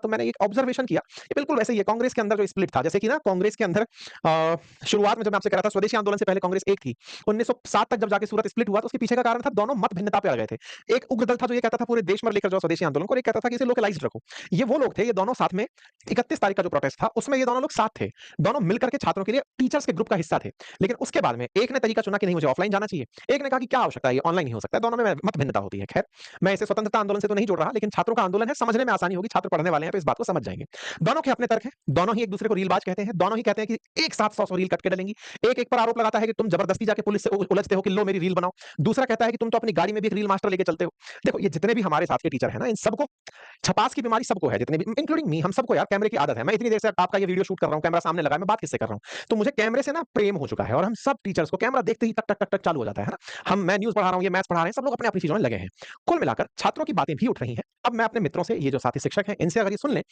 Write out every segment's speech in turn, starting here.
तो मैंने एक ऑब्जर्वेशन किया, ये बिल्कुल वैसे ही है कांग्रेस के अंदर जो स्प्लिट था, जैसे कि ना कांग्रेस के अंदर शुरुआत में जब मैं आपसे कह रहा था स्वदेशी आंदोलन से पहले कांग्रेस एक थी। 1907 तक जब जाके सूरत स्प्लिट हुआ तो उसके पीछे का कारण था दोनों मत भिन्नता पे अड़ गए थे। एक उग्र दल था जो ये कहता था पूरे देश में लेकर जाओ स्वदेशी आंदोलन को, और एक कहता था कि इसे लोकलाइज्ड रखो। ये वो लोग थे, ये दोनों साथ में 31 तारीख का जो प्रोटेस्ट था उसमें ये दोनों लोग साथ थे। दोनों मिलकर के छात्रों के लिए टीचर्स के ग्रुप का हिस्सा थे। लेकिन उसके बाद में एक ने तरीका चुना कि नहीं मुझे ऑफलाइन जाना चाहिए, एक ने कहा कि क्या आवश्यकता है ये ऑनलाइन ही हो सकता है। दोनों में मत भिन्नता होती है। खैर, मैं इसे स्वतंत्रता आंदोलन से तो नहीं जोड़ रहा, लेकिन छात्रों का आंदोलन है, समझने में आसानी होगी, छात्र पढ़ने वाले हैं तो इस बात को समझ जाएंगे। दोनों के अपने तर्क हैं, दोनों ही एक दूसरे को रीलबाज कहते हैं, दोनों ही कहते हैं कि एक साथ 100 रील कट के डलेंगी। एक पर आरोप लगाता है कि तुम जबरदस्ती जाके पुलिस से उलझते हो कि लो मेरी रील बनाओ। दूसरा कहता है कि तुम तो अपनी गाड़ी में भी एक रील मास्टर लेके चलते हो। देखो ये जितने भी हमारे साथ के टीचर हैं ना, इन सबको छपास की बीमारी सबको है, जितने भी इंक्लूडिंग मी, हम सबको यार कैमरे की आदत है। मैं इतनी देर से आपका ये वीडियो शूट कर रहा हूं, कैमरा सामने लगा है, मैं बात किससे कर रहा हूं, तो मुझे कैमरे से ना प्रेम हो चुका है। और हम सब टीचर्स को कैमरा देखते ही टक टक टक टक चालू हो जाता है ना। मैं न्यूज पढ़ा रहा हूं, ये मैथ्स पढ़ा रहे हैं, सब लोग अपनी अपनी चीजों में लगे हैं। कुल मिलाकर छात्रों की बातें भी उठ रही हैं। अब मैं अपने मित्रों से, ये जो साथी शिक्षक हैं, इनसे अगर ये सुन लें,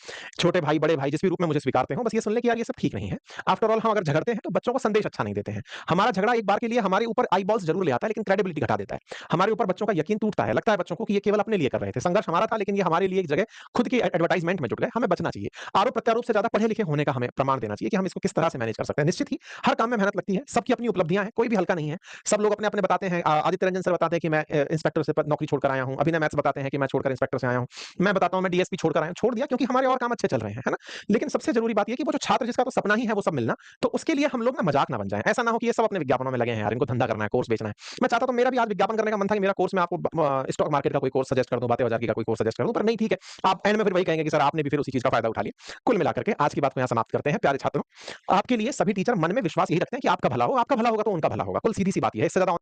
छोटे भाई बड़े भाई जिस भी रूप में मुझे स्वीकारते हो, बस ये सुन लें कि यार ये सब ठीक नहीं है। आफ्टर ऑल हम अगर झगड़ते हैं तो बच्चों को संदेश अच्छा नहीं देते हैं। हमारा झगड़ा एक बार के लिए हमारे ऊपर आई बॉल्स जरूर ले आता है, लेकिन क्रेडिबिलिटी घटा देता है। हमारे ऊपर बच्चों का यकीन टूटता है, लगता है बच्चों को कि ये केवल अपने लिए कर रहे थे। संघर्ष हमारा था, लेकिन ये हमारे लिए एक जगह खुद की एडवर्टाइजमेंट में जुट गए। हमें बचना चाहिए। आरोप प्रत्यारोप से ज्यादा पढ़े लिखे होने का हमें प्रमाण देना चाहिए कि हम इसको किस तरह से मैनेज कर सकते हैं। निश्चित ही हर काम में मेहनत लगती है, सबकी अपनी उपलब्धियां हैं, कोई भी हल्का नहीं है। सब लोग अपने अपने बताते हैं। आदित्य रंजन सर बताते हैं कि मैं इंस्पेक्टर से नौकरी छोड़कर आया हूं। अभिनय मैथ्स बताते हैं कि मैं छोड़कर इंस्पेक्टर से आया हूं। मैं बताता हूं मैं डीएसपी छोड़कर आया हूं। छोड़ दिया क्योंकि हमारे और काम अच्छे चल रहे हैं, है ना। लेकिन सबसे जरूरी बात यह कि वो जो छात्र जिसका तो सपना ही है वो सब मिलना, तो उसके लिए हम लोग ना मजाक ना बन जाए। ऐसा ना हो कि ये सब अपने विज्ञापनों में लगे हैं यार, इनको धंधा करना है, कोर्स बेचना है। मैं चाहता तो मेरा भी आज विज्ञापन करने का मन था कि मेरा कोर्स मैं आपको स्टॉक मार्केट का कोई कोर्स सजेस्ट कर दूं, बातें बाजार की का कोई कोर्स सजेस्ट कर दूं, पर नहीं, ठीक है। आप एंड में फिर वही कहेंगे कि सर आपने भी फिर उसी चीज का फायदा उठा लिया। कुल मिलाकर के आज की बात को यहां समाप्त करते हैं। प्यारे छात्रों, आपके लिए सभी टीचर मन में विश्वास यही रखते हैं कि आपका भला हो, आपका भला होगा तो उनका भला होगा। कुल सीधी सी बात यह है, इससे ज्यादा